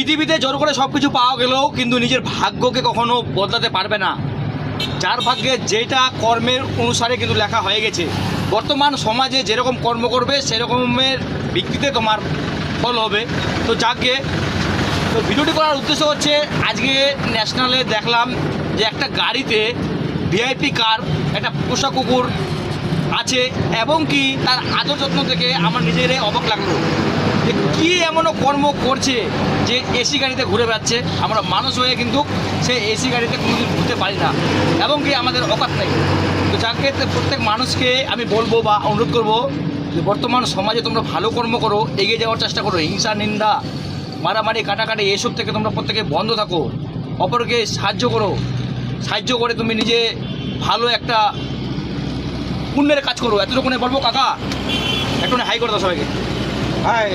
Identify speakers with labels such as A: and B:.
A: পৃথিবীতে জোর করে সব কিছু পাওয়া গেলেও কিন্তু নিজের ভাগ্যকে কখনো বদলাতে পারবে না। যার ভাগ্যে যেটা কর্মের অনুসারে কিন্তু লেখা হয়ে গেছে। বর্তমান সমাজে যেরকম কর্ম করবে সেরকমের ভিত্তিতে তোমার ফল হবে। তো যাকে তো ভিডিওটি করার উদ্দেশ্য হচ্ছে, আজকে ন্যাশনালে দেখলাম যে একটা গাড়িতে ভিআইপি কার একটা পোষা কুকুর আছে, এবং কি তার আদর যত্ন থেকে আমার নিজেরাই অবাক লাগলো যে কী এমনও কর্ম করছে যে এসি গাড়িতে ঘুরে বেড়াচ্ছে। আমরা মানুষ হয়ে কিন্তু সেই এসি গাড়িতে কোনোদিন ঘুরতে পারি না, এবং কি আমাদের অকাত নেই। তো যাকে প্রত্যেক মানুষকে আমি বলবো বা অনুরোধ করবো যে বর্তমান সমাজে তোমরা ভালো কর্ম করো, এগিয়ে যাওয়ার চেষ্টা করো। হিংসা, নিন্দা, মারামারি, কাটাকাটি এসব থেকে তোমরা প্রত্যেকে বন্ধ থাকো। অপরকে সাহায্য করো, সাহায্য করে তুমি নিজে ভালো একটা পুণ্যের কাজ করো। এতটুকুনে বলবো। কাকা একটু হাই করে দাও সবাইকে।
B: হাই।